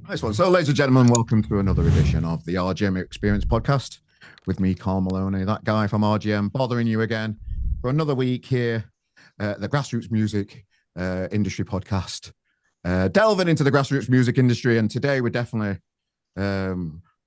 Nice one. So, ladies and gentlemen, welcome to another edition of the RGM Experience podcast with me, Carl Maloney, that guy from RGM, bothering you again for another week here at the Grassroots Music Industry podcast, delving into the grassroots music industry. And today we're definitely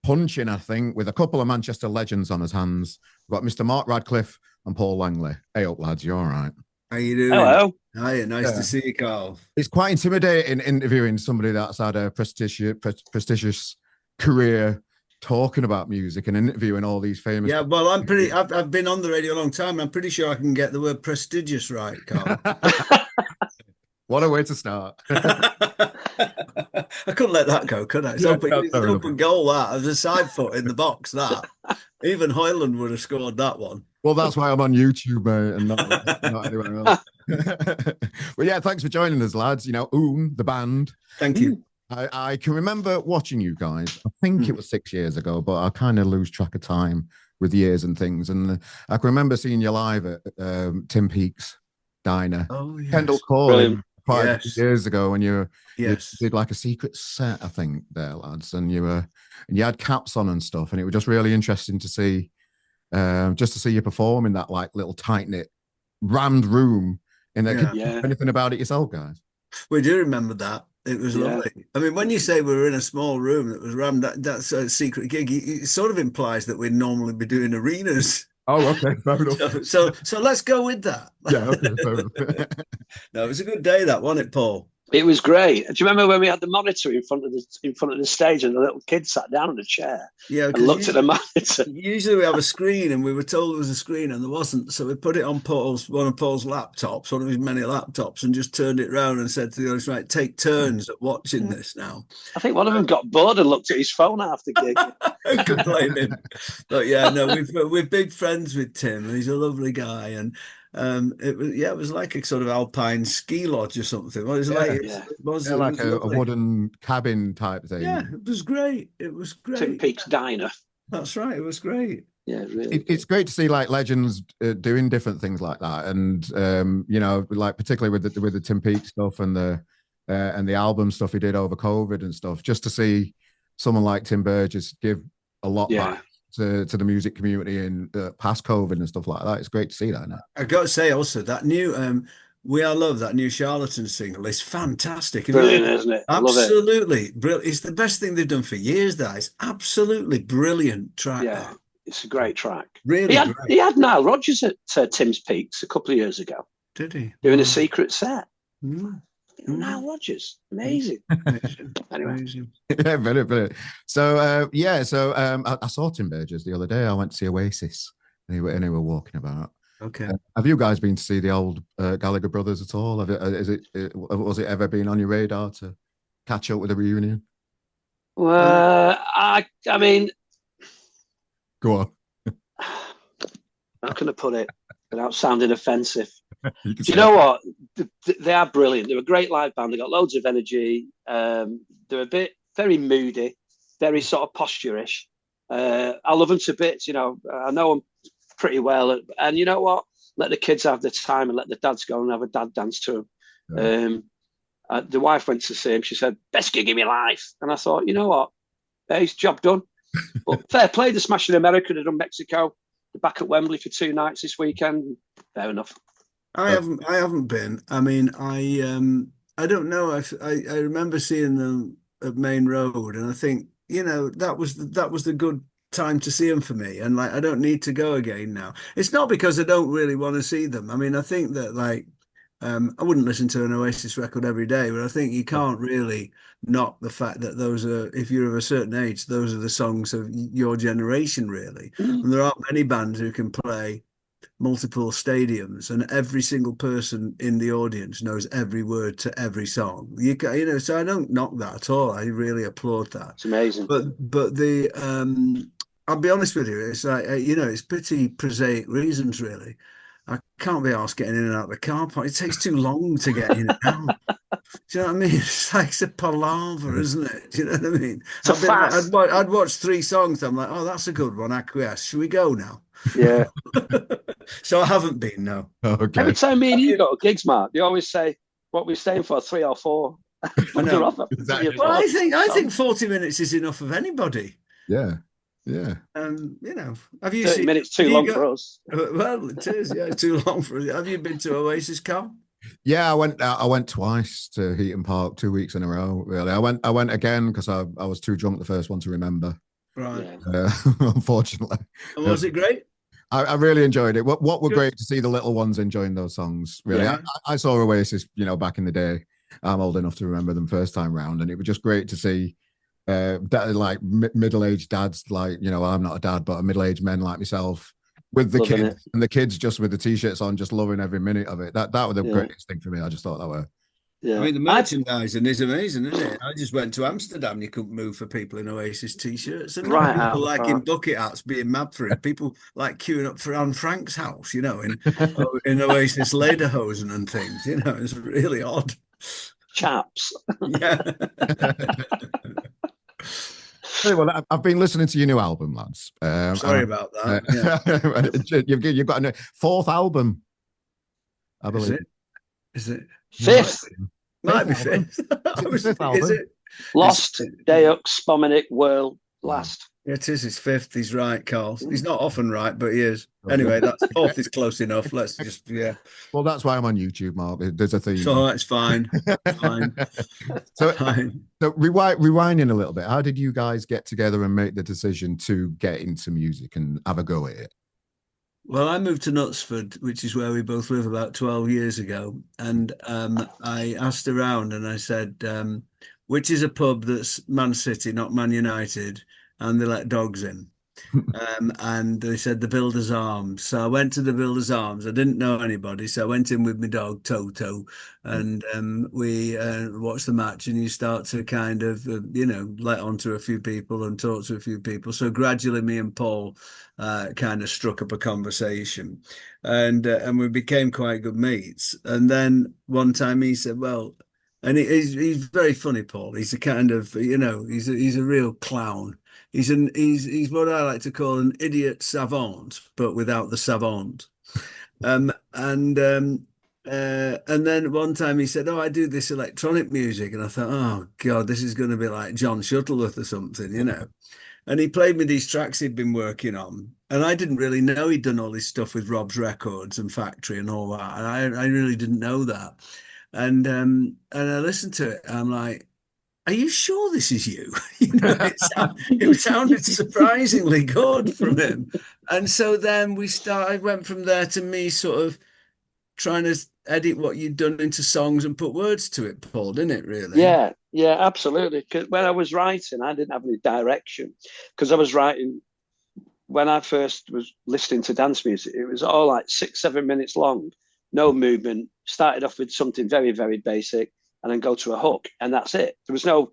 punching, I think, with a couple of Manchester legends on his hands. We've got Mr. Mark Radcliffe and Paul Langley. Hey up, lads, you all right? How you doing? Hello. Hiya, nice to see you, Carl. It's quite intimidating interviewing somebody that's had a prestigious career talking about music and interviewing all these famous. Yeah, well, I've been on the radio a long time. I'm pretty sure I can get the word prestigious right, Carl. What a way to start. I couldn't let that go, could I? It's open goal, that. As a side foot in the box, that. Even Hoyland would have scored that one. Well, that's why I'm on YouTube, and not anywhere else. Well, yeah, thanks for joining us, lads. You know, the band. Thank you. I can remember watching you guys. I think it was 6 years ago, but I kind of lose track of time with years and things. And I can remember seeing you live at Tim Peake's Diner. Oh, yes. Kendall Corlin quite a few years ago when you did like a secret set, I think, there, lads. And you had caps on and stuff, and it was just really interesting to see. Just to see you perform in that like little tight knit, rammed room. In there, can you know anything about it yourself, guys? We do remember that. It was lovely. I mean, when you say we were in a small room that was rammed, that's a secret gig. It sort of implies that we'd normally be doing arenas. Oh, okay, fair enough. So let's go with that. Yeah, okay, fair enough. No, it was a good day, that, wasn't it, Paul? It was great. Do you remember when we had the monitor in front of the stage and the little kid sat down in a chair and looked at the monitor? Usually we have a screen, and we were told there was a screen and there wasn't. So we put it on one of Paul's laptops, one of his many laptops, and just turned it round and said to the others, right, take turns at watching this now. I think one of them got bored and looked at his phone after the gig. I could blame him. But yeah, no, we're big friends with Tim, and he's a lovely guy. And it was like a sort of alpine ski lodge or something. Well, it was like a wooden cabin type thing. Yeah, it was great. Tim Peake's Diner. That's right. It was great. Yeah, really. It's great to see like legends doing different things like that, and you know, like particularly with the Tim Peake stuff and the album stuff he did over COVID and stuff. Just to see someone like Tim Burgess give a lot back to the music community in past COVID and stuff like that. It's great to see that now. I got to say also that new We Are Love, that new Charlatan single is fantastic. Brilliant, isn't it? Absolutely brilliant. It's the best thing they've done for years. That is absolutely brilliant track. Yeah, it's a great track. Really, he had Nile Rodgers at Tim's Peaks a couple of years ago. Did he? Doing a secret set. Mm. Nile Rodgers, amazing. Anyway, amazing. Yeah, brilliant. So I saw Tim Burgess the other day. I went to see Oasis, and they were walking about. Okay. Have you guys been to see the old Gallagher brothers at all? Was it ever been on your radar to catch up with a reunion? Well, I mean, go on. How can I put it without sounding offensive? Do you know what? They are brilliant. They're a great live band. They got loads of energy. They're very moody, very sort of posture-ish. I love them to bits. You know, I know them pretty well. And you know what? Let the kids have their time and let the dads go and have a dad dance to them. Yeah. The wife went to see him. She said, "Best gig in my life." And I thought, you know what? Hey, job done. But fair play. They're smashing America. They've done Mexico. They're back at Wembley for 2 nights this weekend. Fair enough. I haven't been. I mean, I don't know. I remember seeing them at Main Road, and I think, you know, that was the good time to see them for me. And like, I don't need to go again now. It's not because I don't really want to see them. I mean, I think that like, I wouldn't listen to an Oasis record every day, but I think you can't really knock the fact that those are, if you're of a certain age, those are the songs of your generation, really. And there aren't many bands who can play multiple stadiums and every single person in the audience knows every word to every song. You know, so I don't knock that at all. I really applaud that. It's amazing. But I'll be honest with you, it's like, you know, it's pretty prosaic reasons, really. I can't be asked getting in and out of the car park. It takes too long to get in and out. Do you know what I mean? It's like a palaver, isn't it? Do you know what I mean? I'd watch 3 songs. I'm like, oh, that's a good one. Acquiesce. Should we go now? Yeah. So I haven't been, no. Okay. Every time me and you go to gigs, Mark, you always say, what we're staying for, 3 or 4. I know. Exactly. Well, I think 40 minutes is enough of anybody. Yeah, yeah. You know, have you 30 seen? minutes too long for us. Well, it is. Yeah, too long for us. Have you been to Oasis, Carl? Yeah, I went. I went twice to Heaton Park 2 weeks in a row. Really, I went again because I was too drunk the first one to remember. Right. Unfortunately. And was it great? I really enjoyed it. What were Good. great to see the little ones enjoying those songs. Really, Yeah. I saw Oasis, back in the day. I'm old enough to remember them first time round, and it was just great to see that like middle-aged dads, like I'm not a dad, but middle-aged men like myself with the Loving kids it. and the kids just with the t-shirts on, just loving every minute of it. That was the greatest thing for me. I just thought that were. Yeah. I mean, the merchandising is amazing, isn't it? I just went to Amsterdam. You couldn't move for people in Oasis t-shirts, and not people like in bucket hats being mad for it. People like queuing up for Anne Frank's house, in Oasis lederhosen and things. It's really odd. Chaps. Yeah. Well, I've been listening to your new album, lads. Sorry about that. Yeah. you've got a fourth album, I believe. Is it? Fifth. Might be fifth. Is it? Lost, Deux, Spomenic, Whirl, Last. It is his fifth. He's right, Carl. He's not often right, but he is. Anyway, that's fourth is close enough. Let's just, yeah. Well, that's why I'm on YouTube, Mark. There's a theme. So it's fine. Fine. So rewinding a little bit, how did you guys get together and make the decision to get into music and have a go at it? Well, I moved to Knutsford, which is where we both live, about 12 years ago. And I asked around and I said, which is a pub that's Man City, not Man United, and they let dogs in. And they said the Builder's Arms. So I went to the Builder's Arms. I didn't know anybody. So I went in with my dog, Toto, and we watched the match. And you start to kind of, let on to a few people and talk to a few people. So gradually me and Paul kind of struck up a conversation. And we became quite good mates. And then one time he said, well, and he's very funny, Paul. He's a kind of, he's a real clown. He's what I like to call an idiot savant, but without the savant. And then one time he said, "Oh, I do this electronic music," and I thought, "Oh God, this is going to be like John Shuttleworth or something," And he played me these tracks he'd been working on, and I didn't really know he'd done all this stuff with Rob's Records and Factory and all that. And I really didn't know that. And I listened to it, and I'm like, are you sure this is you? It sounded surprisingly good from him. And so then I went from there to me sort of trying to edit what you'd done into songs and put words to it, Paul, didn't it, really? Yeah, absolutely. Because when I was writing, I didn't have any direction. Because I was writing, when I first was listening to dance music, it was all like 6-7 minutes long, no movement. Started off with something very, very basic, and then go to a hook, and that's it. There was no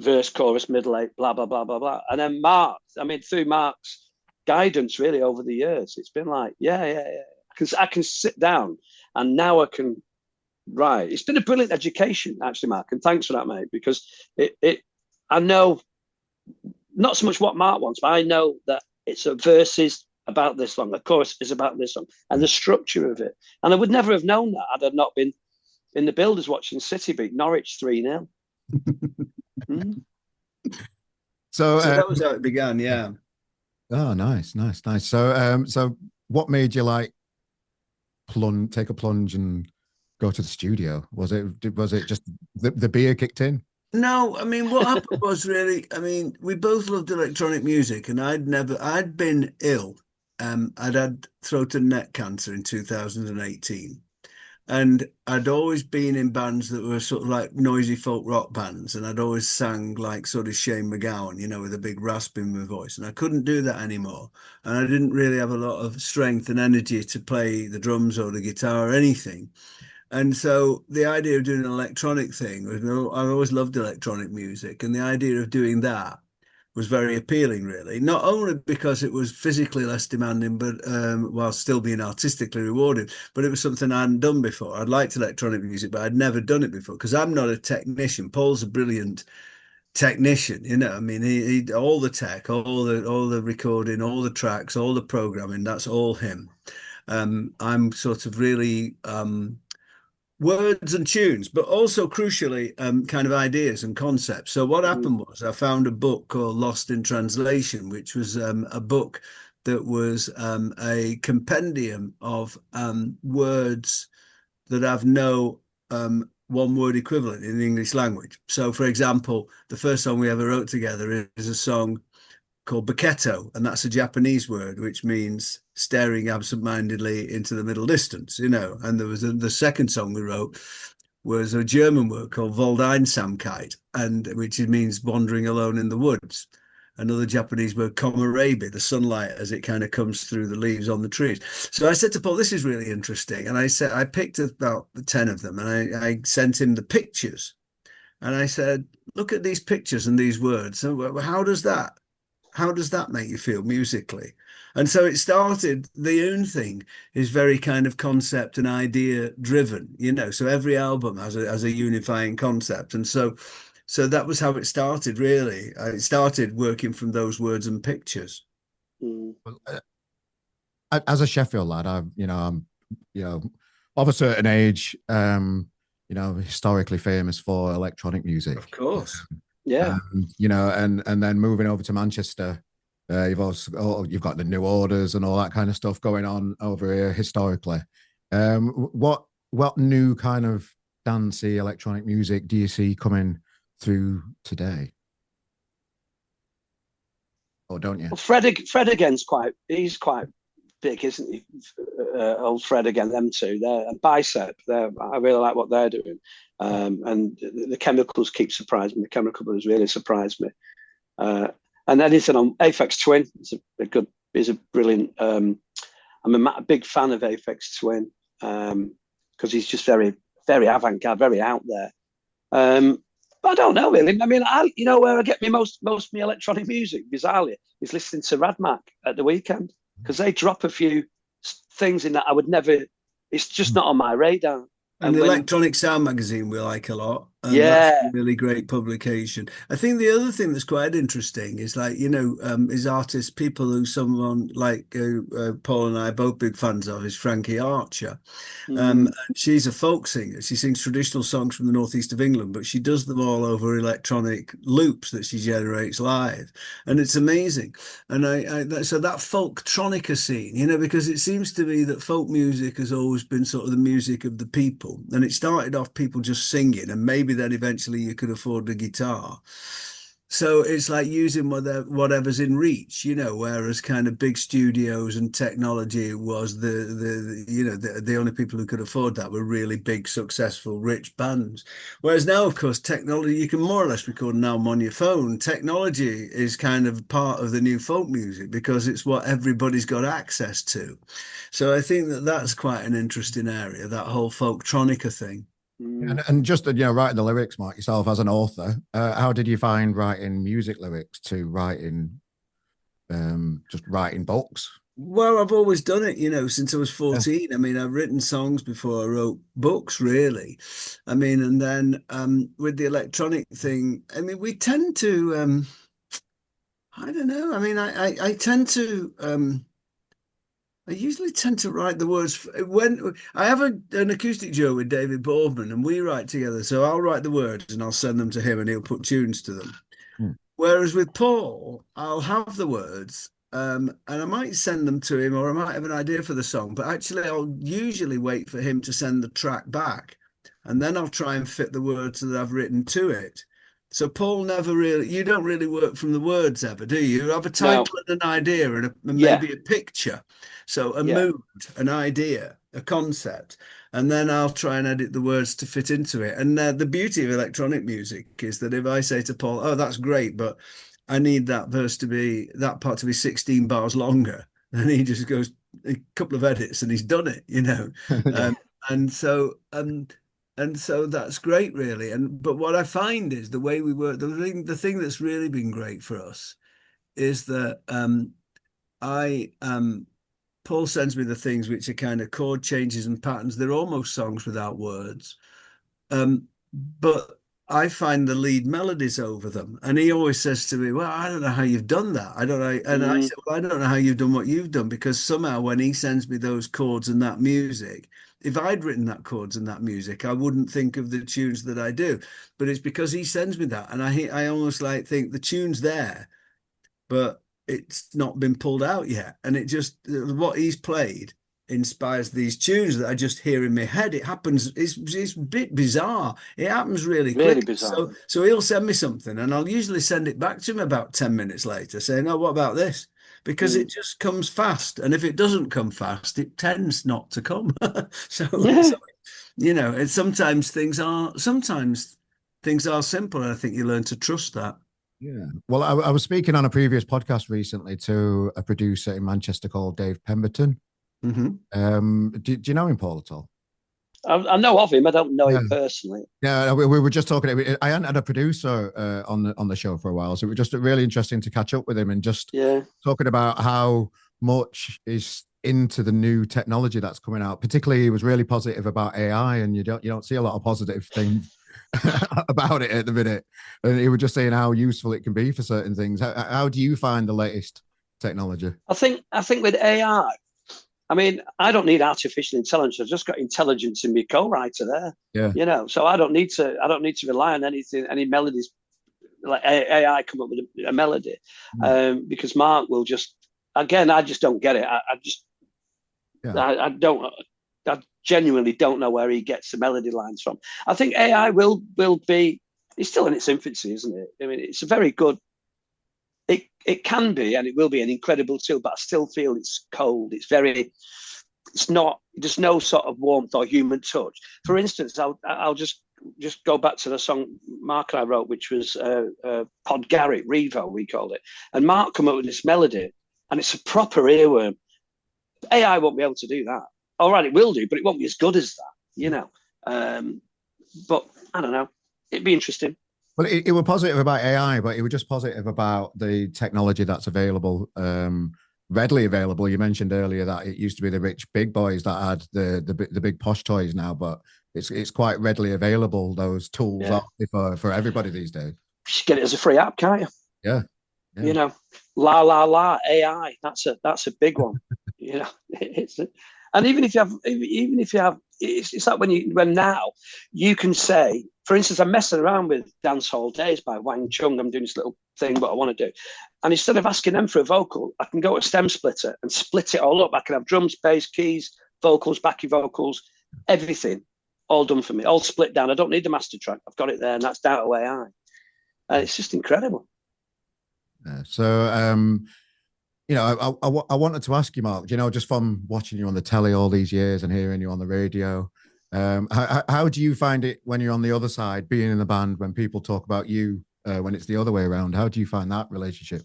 verse, chorus, middle eight, blah, blah, blah, blah, blah. And then through Mark's guidance, really, over the years, it's been like, yeah. Because I can sit down, and now I can write. It's been a brilliant education, actually, Mark, and thanks for that, mate, because I know not so much what Mark wants, but I know that it's a verses about this song, the chorus is about this song, and the structure of it. And I would never have known that had I not been in the builders watching City beat Norwich 3-0. So that was how it began, yeah. Oh, nice. So what made you take a plunge and go to the studio? Was it just the beer kicked in? No, I mean, what happened was really, we both loved electronic music, and I'd been ill. I'd had throat and neck cancer in 2018. And I'd always been in bands that were sort of like noisy folk rock bands. And I'd always sang like sort of Shane MacGowan, with a big rasp in my voice. And I couldn't do that anymore. And I didn't really have a lot of strength and energy to play the drums or the guitar or anything. And so the idea of doing an electronic thing was, I've always loved electronic music. And the idea of doing that was very appealing, really, not only because it was physically less demanding, but while still being artistically rewarded, but it was something I hadn't done before. I'd liked electronic music, but I'd never done it before because I'm not a technician. Paul's a brilliant technician, he all the tech, all the recording, all the tracks, all the programming, that's all him. I'm sort of really words and tunes, but also crucially, kind of ideas and concepts. So what happened was I found a book called Lost in Translation, which was a book that was a compendium of words that have no one word equivalent in the English language. So, for example, the first song we ever wrote together is a song called Baketo, and that's a Japanese word which means staring absentmindedly into the middle distance, you know. And there was the second song we wrote was a German word called Woldeinsamkeit, and which means wandering alone in the woods. Another Japanese word, komorebi, the sunlight as it kind of comes through the leaves on the trees. So I said to Paul, this is really interesting. And I said, I picked about 10 of them and I sent him the pictures. And I said, look at these pictures and these words. So how does that make you feel musically? And so it started, the Oon thing is very kind of concept and idea driven, you know, so every album has a unifying concept. And so that was how it started, really. It started working from those words and pictures. Well, as a Sheffield lad, I'm of a certain age, historically famous for electronic music. Of course. Yeah. And then moving over to Manchester, you've got the New Orders and all that kind of stuff going on over here historically. What new kind of dancey electronic music do you see coming through today? Or don't you? Well, Fred again's he's quite big, isn't he? Old Fred again, them two, they're a Bicep. I really like what they're doing. And the Chemicals keep surprising me. The Chemical Brothers really surprised me. And then he's on Aphex Twin. He's a brilliant. I'm a big fan of Aphex Twin because he's just very, very avant-garde, very out there. But I don't know really. I mean, where I get most of my electronic music, bizarrely, is listening to Radmac at the weekend because they drop a few things in that I would never. It's just not on my radar. And the Electronic Sound magazine we like a lot. Yeah. That's a really great publication. I think the other thing that's quite interesting is is artists, people who someone like Paul and I are both big fans of, is Frankie Archer. And she's a folk singer. She sings traditional songs from the northeast of England, but she does them all over electronic loops that she generates live. And it's amazing. And so that folktronica scene, because it seems to me that folk music has always been sort of the music of the people. And it started off people just singing, and maybe then eventually you could afford a guitar. So it's like using whatever's in reach, whereas kind of big studios and technology was the only people who could afford that were really big, successful, rich bands. Whereas now, of course, technology, you can more or less record an album on your phone. Technology is kind of part of the new folk music because it's what everybody's got access to. So I think that's quite an interesting area, that whole folktronica thing. And just writing the lyrics, Mark, yourself as an author, how did you find writing music lyrics to writing just writing books? Well, I've always done it, since I was 14. I mean, I've written songs before I wrote books, really. I mean, and then with the electronic thing, I mean, we tend to I don't know. I mean, I usually tend to write the words when I have an acoustic duo with David Boardman and we write together. So I'll write the words and I'll send them to him and he'll put tunes to them. Whereas with Paul, I'll have the words and I might send them to him or I might have an idea for the song, but actually I'll usually wait for him to send the track back and then I'll try and fit the words that I've written to it. So Paul you don't really work from the words ever, do you? You have a title and an idea and maybe a picture. So a mood, an idea, a concept, and then I'll try and edit the words to fit into it. And the beauty of electronic music is that if I say to Paul, "Oh, that's great, but I need that part to be 16 bars longer," then he just goes a couple of edits and he's done it, and so that's great, really. But what I find is the way we work, the thing that's really been great for us is that Paul sends me the things which are kind of chord changes and patterns. They're almost songs without words. But I find the lead melodies over them. And he always says to me, well, I don't know how you've done that. I don't know. And I Mm, said, well, I don't know how you've done what you've done, because somehow when he sends me those chords and that music, if I'd written that chords and that music, I wouldn't think of the tunes that I do. But it's because he sends me that. And I almost like think the tune's there, but it's not been pulled out yet. And it just, what he's played inspires these tunes that I just hear in my head. It happens, it's a bit bizarre. It happens really really quick. bizarre. So he'll send me something and I'll usually send it back to him about 10 minutes later saying, oh, what about this? Because it just comes fast. And if it doesn't come fast, it tends not to come. so, Yeah. so, it's sometimes things are simple. And I think you learn to trust that. Yeah. Well, I was speaking on a previous podcast recently to a producer in Manchester called Dave Pemberton. Mm-hmm. Do you know him, Paul, at all? I know of him. I don't know Yeah. him personally. Yeah, we were just talking. I hadn't had a producer on the show for a while, so it was just really interesting to catch up with him and just talking about how much is into the new technology that's coming out. Particularly, he was really positive about AI, and you don't see a lot of positive things about it at the minute. And he was just saying how useful it can be for certain things. How do you find the latest technology? I think with AI, I mean, I don't need artificial intelligence. I've just got intelligence in my co-writer there. Yeah. So I don't need to rely on any melodies like AI come up with a melody, because Mark will just, again, I just don't get it. I don't. I genuinely don't know where he gets the melody lines from. I think AI will be. It's still in its infancy, isn't it? I mean, it's a very good. It can be, and it will be an incredible tool, but I still feel it's cold. It's not. There's no sort of warmth or human touch. For instance, I'll just go back to the song Mark and I wrote, which was Pod Garrett Revo, we called it, and Mark come up with this melody, and it's a proper earworm. AI won't be able to do that. All right, it will do, but it won't be as good as that, But I don't know. It'd be interesting. Well, it was positive about AI, but it was just positive about the technology that's available, readily available. You mentioned earlier that it used to be the rich big boys that had the big posh toys now, but it's quite readily available. Those tools are for everybody these days. You should get it as a free app, can't you? Yeah. La la la AI. That's a big one. It's. And even if you have, it's like when now you can say, for instance, I'm messing around with Dance Hall Days by Wang Chung. I'm doing this little thing, what I want to do. And instead of asking them for a vocal, I can go to Stem Splitter and split it all up. I can have drums, bass, keys, vocals, backing vocals, everything all done for me, all split down. I don't need the master track. I've got it there, and that's down to AI. It's just incredible. So, I wanted to ask you, Mark, just from watching you on the telly all these years and hearing you on the radio, how do you find it when you're on the other side, being in the band, when people talk about you, when it's the other way around? How do you find that relationship?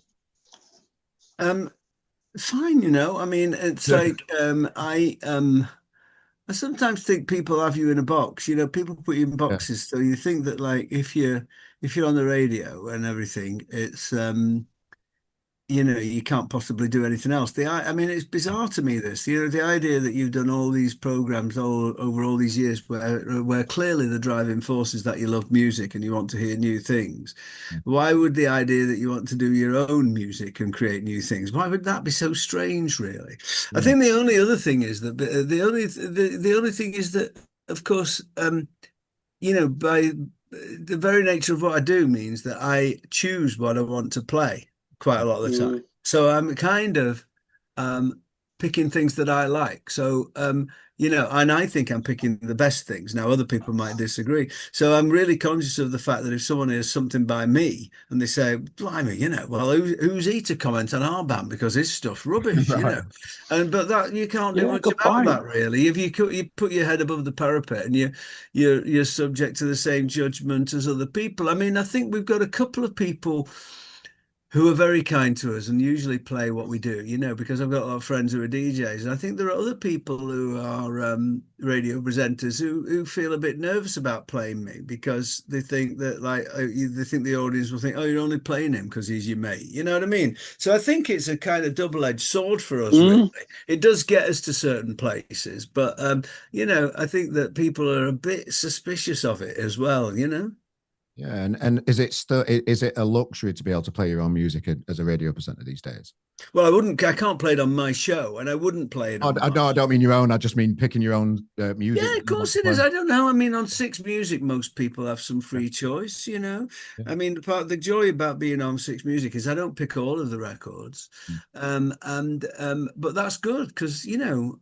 Fine, I mean, it's like I sometimes think people have you in a box. People put you in boxes, so you think that, like, if you're on the radio and everything, it's you can't possibly do anything else. I mean, it's bizarre to me, this, the idea that you've done all these programs over all these years where clearly the driving force is that you love music and you want to hear new things. Why would the idea that you want to do your own music and create new things, why would that be so strange, really? I think the only other thing is that the only thing is that, of course, by the very nature of what I do means that I choose what I want to play quite a lot of the time. So I'm kind of picking things that I like. So, and I think I'm picking the best things. Now, other people might disagree. So I'm really conscious of the fact that if someone hears something by me and they say, blimey, well, who's he to comment on our band because his stuff's rubbish, Right. but that you can't do much about that, really. If you put your head above the parapet and you're subject to the same judgment as other people. I mean, I think we've got a couple of people who are very kind to us and usually play what we do, because I've got a lot of friends who are DJs. And I think there are other people who are radio presenters who feel a bit nervous about playing me because they think that, like, they think the audience will think, oh, you're only playing him because he's your mate. You know what I mean? So I think it's a kind of double-edged sword for us, really. It does get us to certain places, but, I think that people are a bit suspicious of it as well, Yeah, Yeah, and is it a luxury to be able to play your own music as a radio presenter these days? Well, I can't play it on my show, and I wouldn't play it Oh, on my. no, I don't mean your own. I just mean picking your own music Yeah, that of you want course to it play. is. I don't know. I mean, on Six Music, most people have some Yeah, free choice, you know. yeah. I mean, the joy about being on Six Music is I don't pick all of the records. Mm. But that's good because, I'm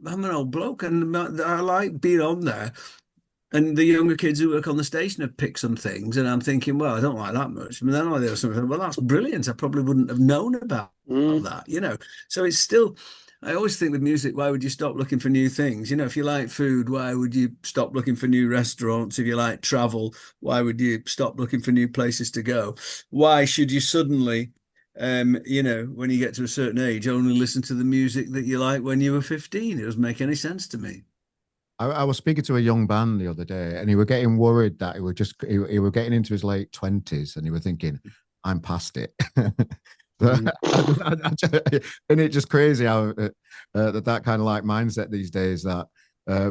an old bloke and I like being on there. And the younger kids who work on the station have picked some things, and I'm thinking, well, I don't like that much. But then I hear something, well, that's brilliant. I probably wouldn't have known about Mm. that, you know. So it's still, I always think with music, why would you stop looking for new things? You know, if you like food, why would you stop looking for new restaurants? If you like travel, why would you stop looking for new places to go? Why should you suddenly, when you get to a certain age, only listen to the music that you like when you were 15? It doesn't make any sense to me. I was speaking to a young man the other day, and he were getting worried that he were getting into his late 20s, and he were thinking, "I'm past it." But Mm. and it's just crazy how that kind of like mindset these days that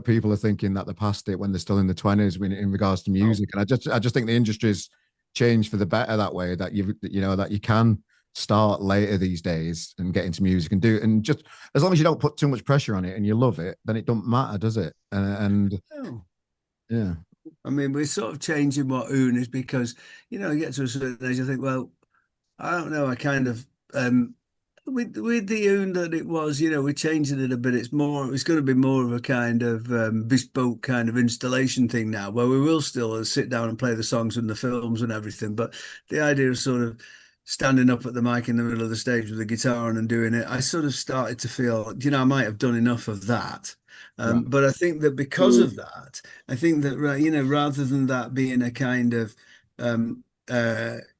people are thinking that they're past it when they're still in the 20s in regards to Oh, music. And I just think the industry's changed for the better that way. That that you can start later these days and get into music and do, and just as long as you don't put too much pressure on it and you love it, then it don't matter, does it? And oh. yeah. I mean, we're sort of changing what oon is because, you get to a certain age, I think, well, I don't know. I kind of with the oon that it was, we're changing it a bit. It's going to be more of a kind of bespoke kind of installation thing now, where we will still sit down and play the songs and the films and everything. But the idea of sort of standing up at the mic in the middle of the stage with a guitar on and doing it, I sort of started to feel, I might have done enough of that. Right. But I think that because Mm. of that, I think that, rather than that being a kind of um,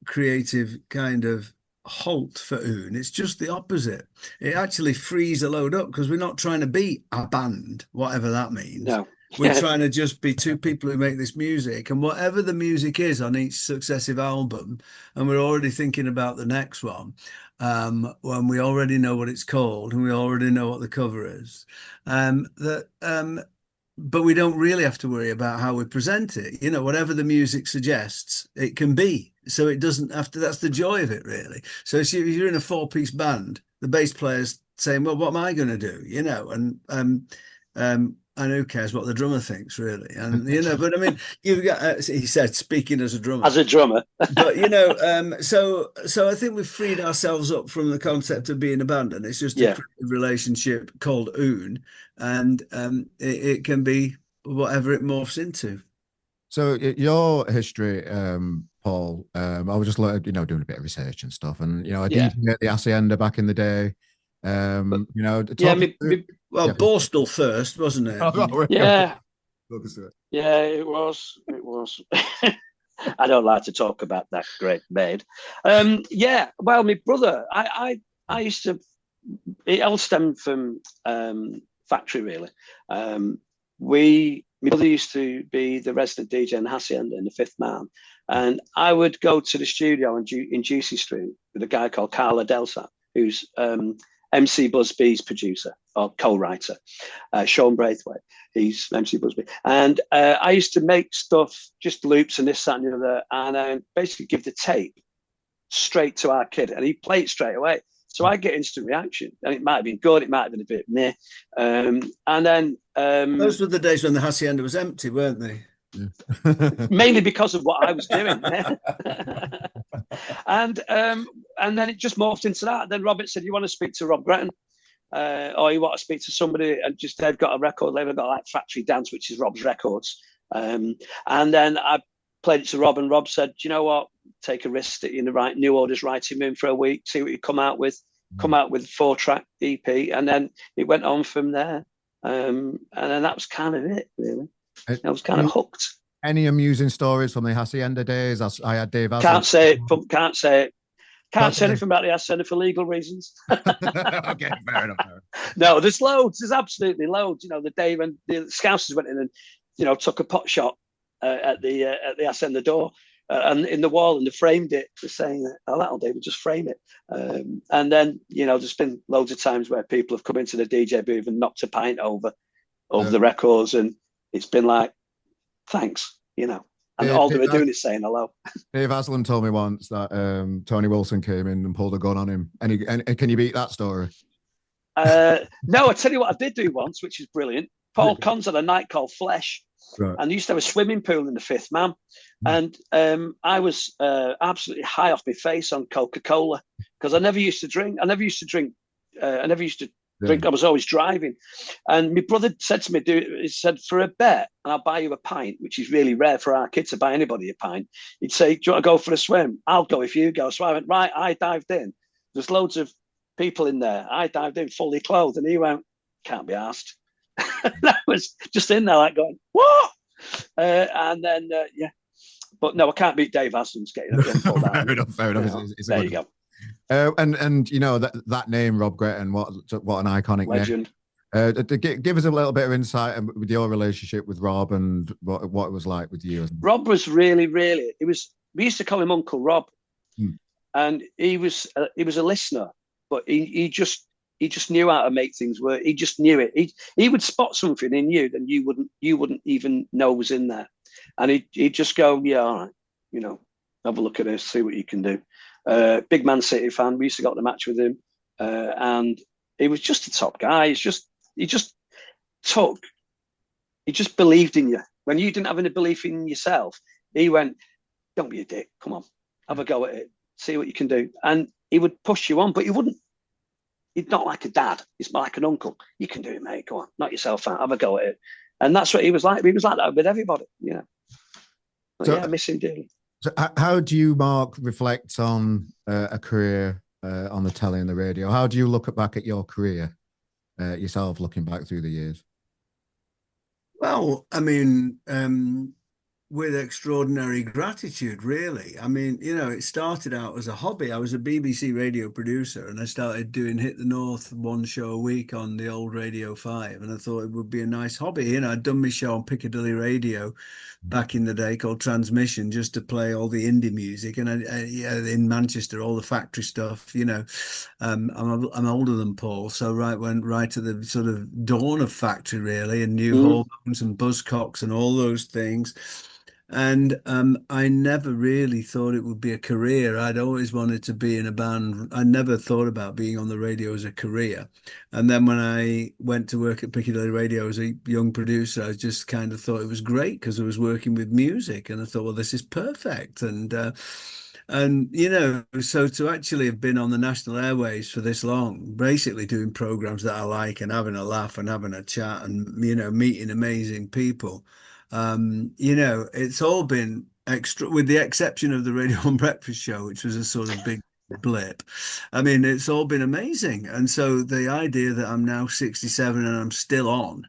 creative kind of halt for Oon. It's just the opposite. It actually frees a load up because we're not trying to be a band, whatever that means. No. We're trying to just be two people who make this music, and whatever the music is on each successive album, and we're already thinking about the next one, when we already know what it's called and we already know what the cover is, but we don't really have to worry about how we present it. Whatever the music suggests, it can be. So it doesn't have to, that's the joy of it, really. So if you're in a four-piece band, the bass player's saying, well, what am I going to do? And who cares what the drummer thinks, really? And, but I mean, you've got, he said, speaking as a drummer. As a drummer. But, so I think we've freed ourselves up from the concept of being a band, and it's just a Yeah. creative relationship called Oon, and it can be whatever it morphs into. So your history, Paul, I was just like, doing a bit of research and stuff, and a Yeah. DJ at the Hacienda back in the day. Yeah, Well, Yeah. Borstal first, wasn't it? yeah, yeah, it was. It was. I don't like to talk about that great maid. Yeah, well, my brother, I used to. It all stemmed from factory, really. My brother used to be the resident DJ in the Hacienda in the Fifth Man, and I would go to the studio in Juicy Street with a guy called Carla Delsa, who's MC Busby's producer or co-writer, Sean Braithwaite. He's MC Busby. And I used to make stuff, just loops and this, that, and the other, and basically give the tape straight to our kid, and he'd play it straight away. So I get instant reaction. And it might have been good, it might have been a bit meh. And then... those were the days when the Hacienda was empty, weren't they? Yeah. Mainly because of what I was doing. And then it just morphed into that. Then Robert said, you want to speak to Rob Gretton? Or you want to speak to somebody, and just they've got a record label, got like Factory Dance, which is Rob's Records. And then I played it to Rob, and Rob said, you know what, take a risk in the right New Orders writing room for a week, see what you come out with 4-track EP, and then it went on from there. And then that was kind of it, really. I was kind of hooked. Any amusing stories from the Hacienda days? I had Dave. Can't say it. Can't say anything about the Hacienda for legal reasons. Okay, fair enough. No, there's loads. There's absolutely loads. The day when the Scousers went in and took a pot shot at the Hacienda door and in the wall, and they framed it for saying, "Oh, that'll do. We'll just frame it." And then there's been loads of times where people have come into the DJ booth and knocked a pint over the records, and it's been like, thanks. And all they were doing is saying hello. Dave Aslan told me once that Tony Wilson came in and pulled a gun on him. And can you beat that story? No, I tell you what I did do once, which is brilliant. Paul Cons had a night called Flesh, right. And he used to have a swimming pool in the Fifth Man. And I was absolutely high off my face on Coca-Cola because I never used to drink. I never used to drink. I was always driving. And my brother said to me, he said, for a bet, and I'll buy you a pint, which is really rare for our kids to buy anybody a pint. He'd say, do you want to go for a swim? I'll go if you go. So I went, right, I dived in. There's loads of people in there. I dived in fully clothed, and he went, can't be asked. I was just in there like going, what? And then, yeah. But no, I can't beat Dave Aslan's getting up and pull that. Fair enough. There you go. And you know that name, Rob Gretton, what an iconic legend. Name. Give us a little bit of insight with your relationship with Rob and what it was like with you. Rob was really. We used to call him Uncle Rob, and he was a listener, but he just knew how to make things work. He just knew it. He would spot something in you that you wouldn't even know was in there, and he'd just go, yeah, all right, you know, have a look at this, see what you can do. Big Man City fan. We used to go to the match with him, and he was just a top guy. He just believed in you when you didn't have any belief in yourself. He went, "Don't be a dick. Come on, have a go at it. See what you can do." And he would push you on, but he wouldn't. He's not like a dad. He's like an uncle. You can do it, mate. Go on, knock yourself out. Have a go at it. And that's what he was like. He was like that with everybody. You know. So, yeah, I miss him dearly. So how do you, Mark, reflect on a career on the telly and the radio? How do you look back at your career yourself, looking back through the years? Well, I mean, with extraordinary gratitude, really. I mean, you know, it started out as a hobby. I was a BBC radio producer, and I started doing Hit the North one show a week on the old Radio 5, and I thought it would be a nice hobby. You know, I'd done my show on Piccadilly Radio back in the day called Transmission, just to play all the indie music, and in Manchester, all the factory stuff. You know, I'm older than Paul, so went right to the sort of dawn of factory, really, and New Hormones and Buzzcocks and all those things. And I never really thought it would be a career. I'd always wanted to be in a band. I never thought about being on the radio as a career. And then when I went to work at Piccadilly Radio as a young producer, I just kind of thought it was great because I was working with music. And I thought, well, this is perfect. And, you know, so to actually have been on the national airways for this long, basically doing programs that I like and having a laugh and having a chat and, you know, meeting amazing people. You know, it's all been extra, with the exception of the Radio and Breakfast Show, which was a sort of big blip. I mean, it's all been amazing. And so the idea that I'm now 67 and I'm still on,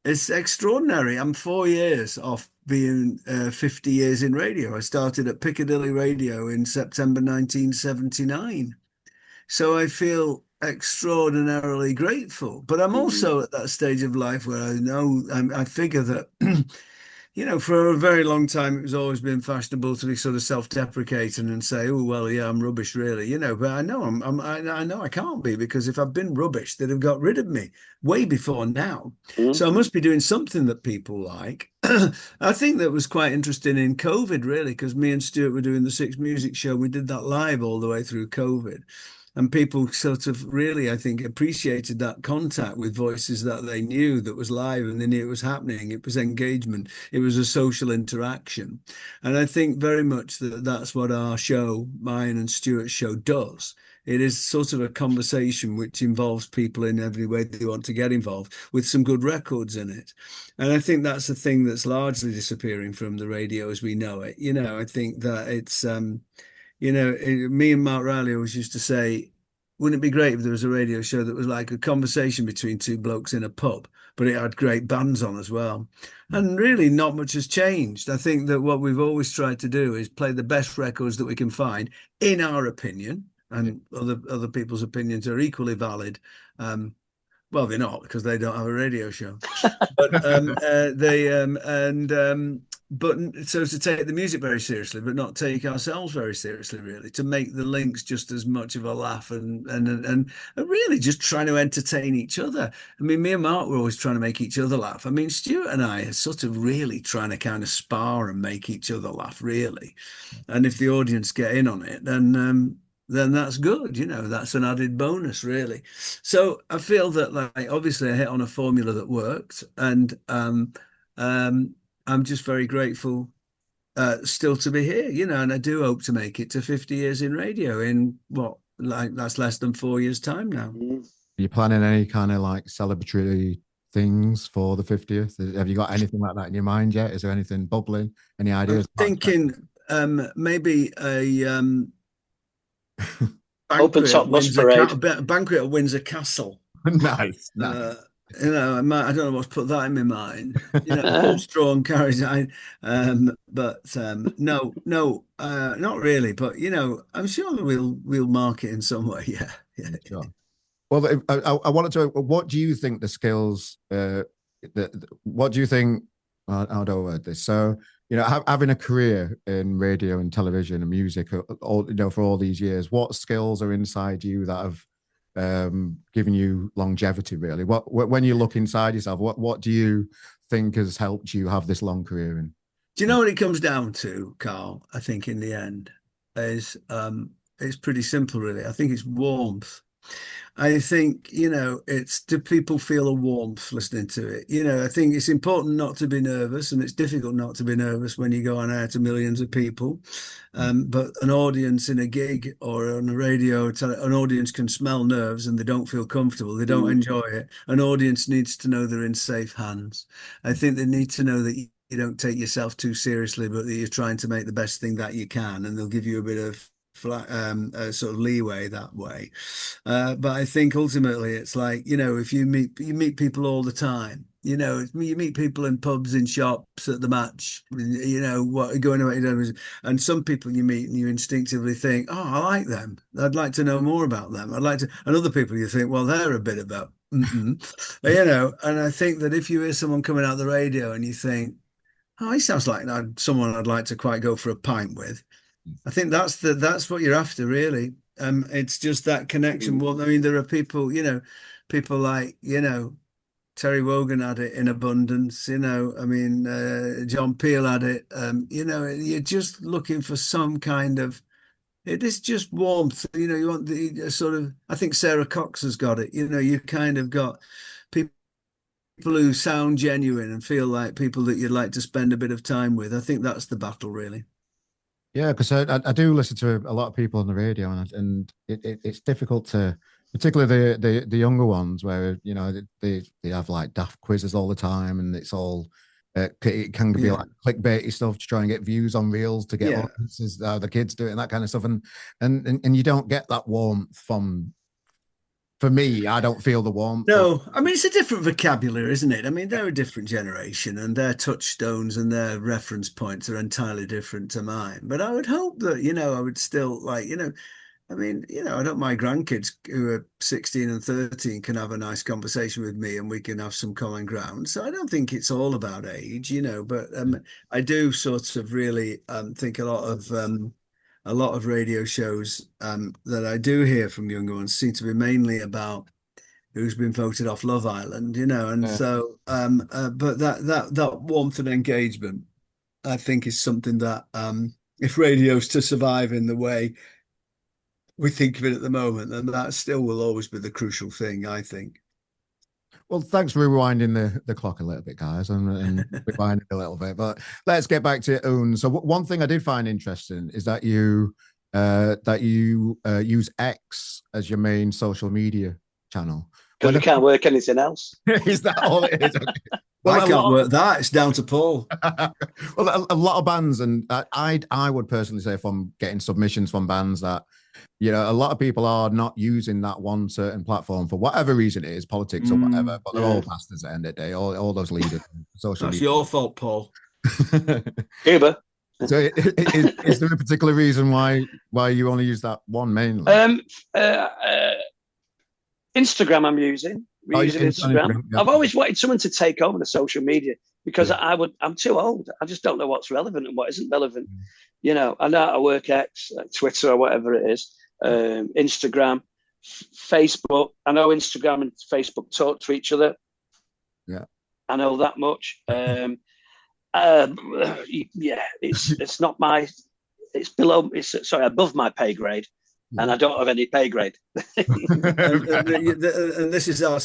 it's extraordinary. I'm 4 years off being 50 years in radio. I started at Piccadilly Radio in September 1979. So I feel extraordinarily grateful, but I'm also at that stage of life where I figure that you know, for a very long time it was always been fashionable to be sort of self-deprecating and say, oh well, yeah, I'm rubbish, really, you know. But I know I know I can't be, because if I've been rubbish, they'd have got rid of me way before now. So I must be doing something that people like. I think that was quite interesting in COVID, really, because me and Stuart were doing the Six Music Show. We did that live all the way through COVID. And people sort of really, I think, appreciated that contact with voices that they knew that was live, and they knew it was happening. It was engagement. It was a social interaction. And I think very much that that's what our show, mine and Stuart's show, does. It is sort of a conversation which involves people in every way they want to get involved, with some good records in it. And I think that's a thing that's largely disappearing from the radio as we know it. You know, I think that it's... you know, me and Mark Riley always used to say, wouldn't it be great if there was a radio show that was like a conversation between two blokes in a pub, but it had great bands on as well? And really not much has changed. I think that what we've always tried to do is play the best records that we can find, in our opinion, and other people's opinions are equally valid. Well, they're not, because they don't have a radio show. But but so to take the music very seriously, but not take ourselves very seriously, really, to make the links just as much of a laugh and really just trying to entertain each other. I mean, me and Mark were always trying to make each other laugh. I mean, Stuart and I are sort of really trying to kind of spar and make each other laugh, really. And if the audience get in on it, then that's good. You know, that's an added bonus, really. So I feel that, like, obviously, I hit on a formula that worked, and um, I'm just very grateful still to be here, you know, and I do hope to make it to 50 years in radio in what, like, that's less than 4 years' time now. Mm. Are you planning any kind of like celebratory things for the 50th? Have you got anything like that in your mind yet? Is there anything bubbling? Any I'm ideas? thinking maybe a Open top bus parade. Banquet at Windsor Castle. Nice, nice. You know, I don't know what's put that in my mind. You know, full straw and carriage. No, not really. But you know, I'm sure we'll mark it in some way. Yeah, yeah. Sure. Well, I wanted to. What do you think the skills? What do you think? How do I word this? So, you know, having a career in radio and television and music, all, you know, for all these years, what skills are inside you that have given you longevity? Really, when you look inside yourself, what do you think has helped you have this long career in? Do you know what it comes down to, Carl? I think in the end is it's pretty simple, really. I think it's warmth. I think, you know, it's, do people feel a warmth listening to it? You know, I think it's important not to be nervous, and it's difficult not to be nervous when you go on air to millions of people. But an audience in a gig or on a radio, an audience can smell nerves and they don't feel comfortable. They don't enjoy it. An audience needs to know they're in safe hands. I think they need to know that you don't take yourself too seriously, but that you're trying to make the best thing that you can, and they'll give you a bit of sort of leeway that way. But I think ultimately it's like, you know, if you meet people all the time, you know, you meet people in pubs, in shops, at the match, you know, what going away, and some people you meet and you instinctively think, oh, I like them. I'd like to know more about them. I'd like to, and other people you think, well, they're a bit about, you know, and I think that if you hear someone coming out the radio and you think, oh, he sounds like someone I'd like to quite go for a pint with. I think that's what you're after, really. It's just that connection. Well, I mean, there are people, you know, people like, you know, Terry Wogan had it in abundance, you know. I mean, John Peel had it. You know, you're just looking for some kind of, it is just warmth. You know, you want the sort of, I think Sarah Cox has got it. You know, you kind of got people who sound genuine and feel like people that you'd like to spend a bit of time with. I think that's the battle, really. Yeah, because I do listen to a lot of people on the radio, and it's difficult to, particularly the younger ones, where you know they have like daft quizzes all the time, and it's all it can be like clickbaity stuff to try and get views on reels to get audiences, the kids do it and that kind of stuff, and you don't get that warmth from. For me, I don't feel the warmth. No, I mean, it's a different vocabulary, isn't it? I mean, they're a different generation and their touchstones and their reference points are entirely different to mine. But I would hope that, you know, I would still like, you know, I mean, you know, I don't, my grandkids who are 16 and 13 can have a nice conversation with me and we can have some common ground. So I don't think it's all about age, you know, but I do sort of really think a lot of radio shows that I do hear from younger ones seem to be mainly about who's been voted off Love Island, you know, and so but that warmth and engagement, I think, is something that if radio's to survive in the way we think of it at the moment, then that still will always be the crucial thing, I think. Well, thanks for rewinding the clock a little bit, guys, and rewinding a little bit. But let's get back to your own. So, one thing I did find interesting is that you use X as your main social media channel. Because we can't work anything else. Is that all it is? Okay. Well, I can't work that. It's down to Paul. Well, a lot of bands, and I would personally say from getting submissions from bands that, you know, a lot of people are not using that one certain platform for whatever reason it is, politics or whatever, but they're all pastors at the end of the day, all those leaders. Social That's media. your fault, Paul. Cuba. So is there a particular reason why you only use that one mainly? Instagram I'm using. using Instagram. Yeah. I've always wanted someone to take over the social media because I'm too old. I just don't know what's relevant and what isn't relevant. You know, I know how to work X, Twitter, or whatever it is, Instagram, Facebook. I know Instagram and Facebook talk to each other. Yeah, I know that much. It's not my. It's below. It's above my pay grade. And I don't have any pay grade. and this is our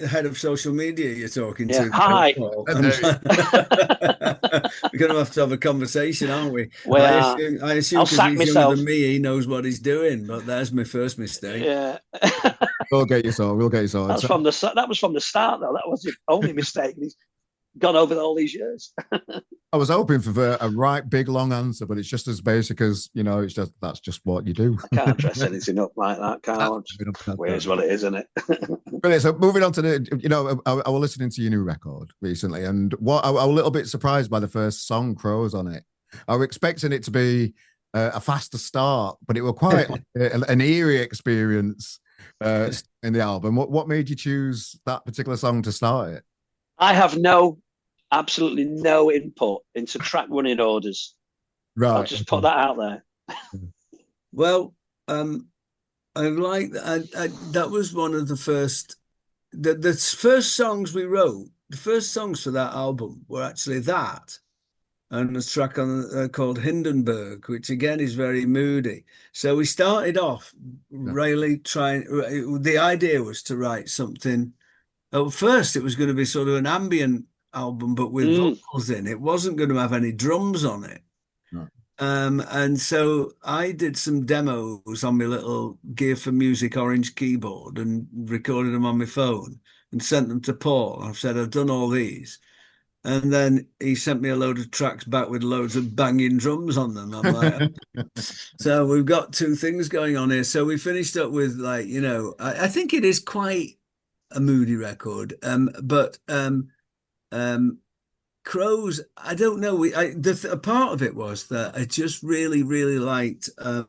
head of social media you're talking to. Hi. We're going to have a conversation, aren't we? I assume because he's younger than me, he knows what he's doing. But there's my first mistake. Yeah. We'll get you sorted. That was from the start, though. That was the only mistake. He's gone over all these years. I was hoping for a right big long answer, but it's just as basic as, you know, that's just what you do. I can't dress anything up like that, can't I? Here's what it is, isn't it? Brilliant. So moving on to I was listening to your new record recently, and I was a little bit surprised by the first song, Crows, on it. I was expecting it to be a faster start, but it was quite an eerie experience in the album. What made you choose that particular song to start it? I have absolutely no input into track running orders. Right. I'll just put that out there. Well, I like that. That was one of the first, the first songs we wrote. The first songs for that album were actually that, and a track on called Hindenburg, which again is very moody. So we started off really trying. The idea was to write something. At first, it was going to be sort of an ambient album, but with vocals in. It wasn't going to have any drums on it. No. And so I did some demos on my little Gear for Music orange keyboard and recorded them on my phone and sent them to Paul. I've said, I've done all these. And then he sent me a load of tracks back with loads of banging drums on them. I'm like, so we've got two things going on here. So we finished up with I think it is quite a moody record. But Crows, I don't know. A part of it was that I just really, really liked the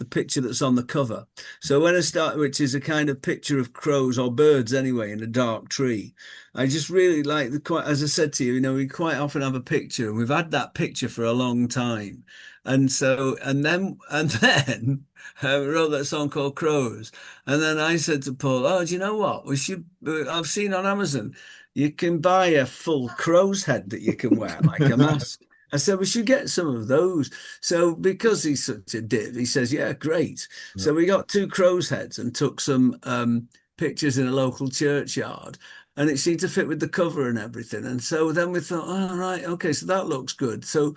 picture that's on the cover. So when I started, which is a kind of picture of crows or birds anyway in a dark tree, I just really like as I said to you, we quite often have a picture, and we've had that picture for a long time. And so, and then I wrote that song called Crows. And then I said to Paul, "Oh, do you know what? I've seen on Amazon, you can buy a full crow's head that you can wear like a mask." I said, we should get some of those. So because he's such a div, he says, yeah, great. Yeah. So we got 2 crow's heads and took some pictures in a local churchyard, and it seemed to fit with the cover and everything. And so then we thought, oh, right, okay, so that looks good. So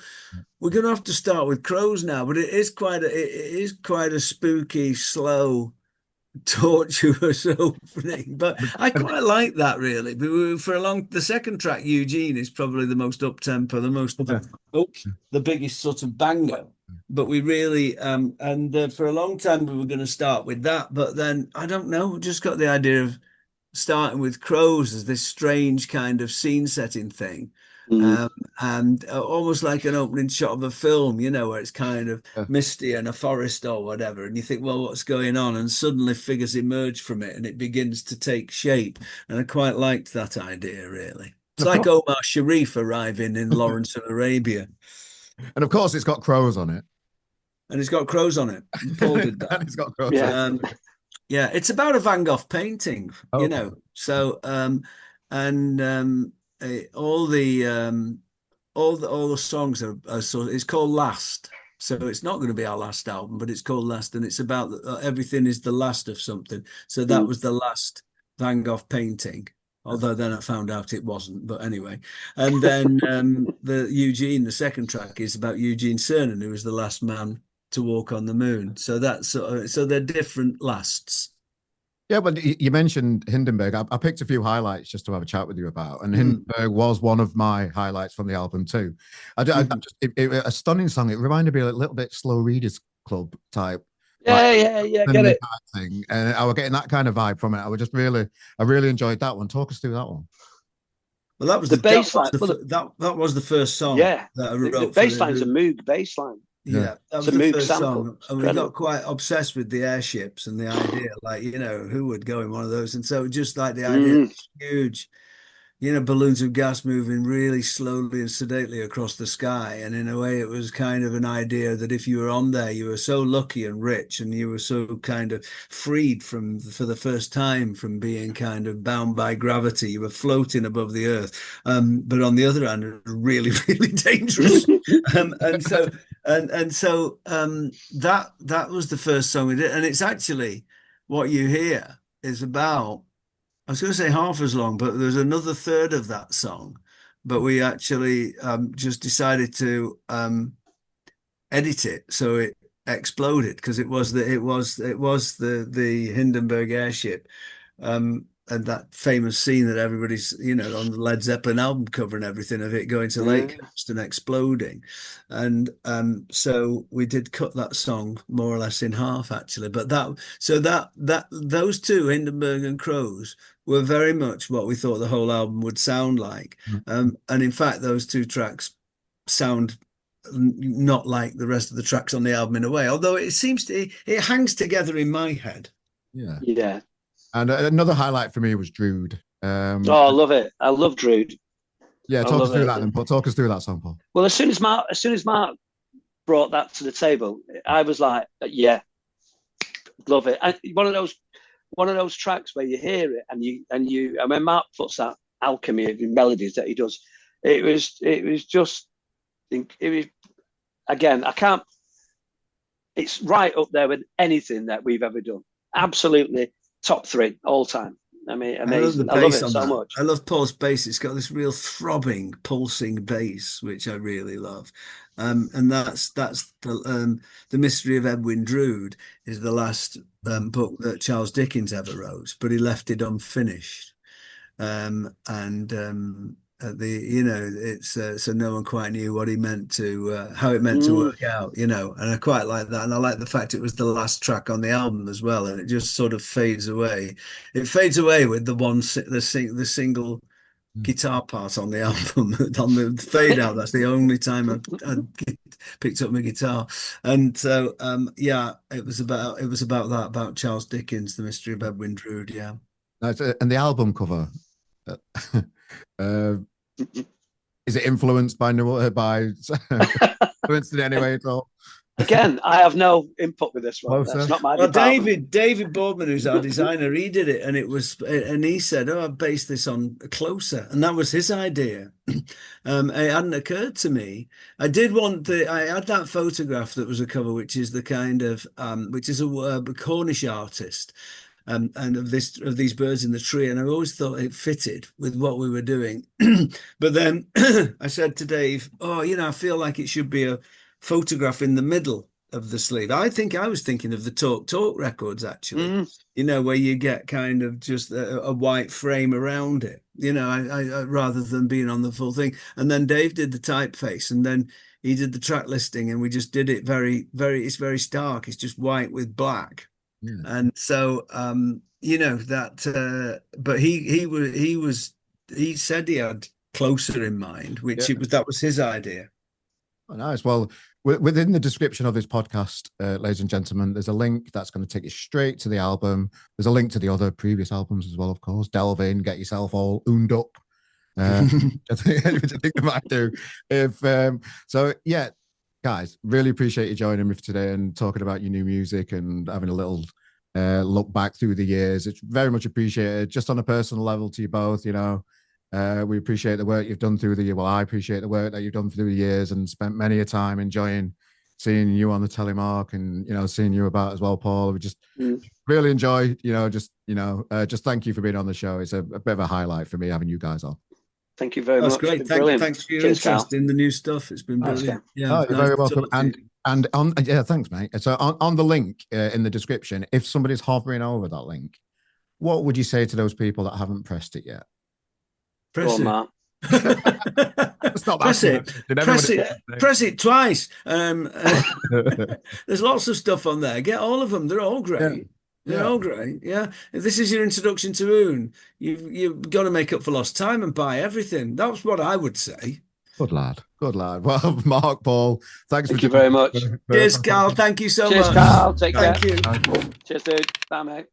we're going to have to start with Crows now, but it is quite a spooky, slow, tortuous opening, but I quite like that really. The second track, Eugene, is probably the most up tempo, the biggest sort of banger. But we really for a long time we were going to start with that, but then I don't know, we just got the idea of starting with Crows as this strange kind of scene setting thing. And almost like an opening shot of a film, where it's kind of misty and a forest or whatever, and you think, well, what's going on? And suddenly figures emerge from it and it begins to take shape. And I quite liked that idea, really. It's like Omar Sharif arriving in Lawrence of Arabia. And of course, it's got crows on it. And it's got crows on it. Paul did that. It's got crows on it. Yeah, it's about a Van Gogh painting, So, all the songs are sort of, it's called Last, so it's not going to be our last album, but it's called Last, and it's about everything is the last of something. So that was the last Van Gogh painting, although then I found out it wasn't. But anyway, and then the Eugene, the second track, is about Eugene Cernan, who was the last man to walk on the moon. So that's so they're different lasts. Yeah, but you mentioned Hindenburg. I picked a few highlights just to have a chat with you about, and Hindenburg was one of my highlights from the album too. A stunning song. It reminded me a little bit Slow Readers Club type. Yeah, get it. Thing. And I was getting that kind of vibe from it. I really enjoyed that one. Talk us through that one. Well, that was the bass line. That was the first song. Yeah, that I wrote. The bass line's a Moog bass line. Yeah, that It's was a the Moog first sample. song, and we got quite obsessed with the airships and the idea, like, who would go in one of those, and so just like the idea, huge, balloons of gas moving really slowly and sedately across the sky. And in a way, it was kind of an idea that if you were on there, you were so lucky and rich, and you were so kind of freed for the first time from being kind of bound by gravity. You were floating above the earth. But on the other hand, it was really, really dangerous. That was the first song we did. And it's actually what you hear is about, I was going to say half as long, but there's another third of that song. But we actually just decided to edit it so it exploded, because it was the Hindenburg airship, and that famous scene that everybody's on the Led Zeppelin album cover and everything, of it going to Lake Coast and exploding. And so we did cut that song more or less in half, actually. But those two, Hindenburg and Crows, were very much what we thought the whole album would sound like. And in fact, those two tracks sound not like the rest of the tracks on the album in a way, although it hangs together in my head. Yeah. And another highlight for me was Drood. I love it. I love Drood. Yeah, talk us through that then, Paul. Talk us through that song, Paul. Well, as soon as Mark brought that to the table, I was like, yeah, love it. And one of those tracks where you hear it and when Mark puts that alchemy of melodies that he does, it was again, it's right up there with anything that we've ever done. Absolutely top 3 all time. I mean, amazing. I love it so much. I love Paul's bass. It's got this real throbbing, pulsing bass, which I really love. And that's the Mystery of Edwin Drood is the last book that Charles Dickens ever wrote, but he left it unfinished. It's so no one quite knew what he meant to how it meant to work out, and I quite like that. And I like the fact it was the last track on the album as well, and it just sort of fades away. It fades away with the single guitar part on the album. On the fade out, that's the only time I picked up my guitar. And so it was about that, about Charles Dickens, The Mystery of Edwin Drood. Yeah. And the album cover, is it influenced by influenced in any way at all? Again, I have no input with this one. That's not my department. David Boardman, who's our designer, he did it, and he said, "Oh, I based this on Closer," and that was his idea. It hadn't occurred to me. I had that photograph that was a cover, which is the kind of which is a Cornish artist. And of these birds in the tree, and I always thought it fitted with what we were doing. But then I said to Dave, I feel like it should be a photograph in the middle of the sleeve. I was thinking of the Talk records, actually, where you get kind of just a white frame around it, I rather than being on the full thing. And then Dave did the typeface, and then he did the track listing, and we just did it it's very stark. It's just white with black. Yeah. And so, but he said he had Closer in mind, which that was his idea. Oh, nice. Well, within the description of this podcast, ladies and gentlemen, there's a link that's going to take you straight to the album. There's a link to the other previous albums as well, of course. Delve in, get yourself all ooned up. I think they might do. Guys, really appreciate you joining me for today and talking about your new music and having a little look back through the years. It's very much appreciated, just on a personal level to you both. We appreciate the work you've done through the year. Well, I appreciate the work that you've done through the years and spent many a time enjoying seeing you on the telemark and seeing you about as well, Paul. We just really enjoy, just thank you for being on the show. It's a bit of a highlight for me having you guys on. Thank you very much. That's great. Thanks for your interest in the new stuff. It's been brilliant. Yeah, you're very welcome. And on thanks, mate. So on the link in the description, if somebody's hovering over that link, what would you say to those people that haven't pressed it yet? Press it. Press it twice. There's lots of stuff on there. Get all of them. They're all great. Yeah. They're all great. Yeah. If this is your introduction to Oon, you've got to make up for lost time and buy everything. That's what I would say. Good lad. Good lad. Well, Mark, Paul, Thank you very much. Cheers, Carl. Thank you so much. Cheers, Carl. Take care. Thank you. Cheers, dude. Bye, mate.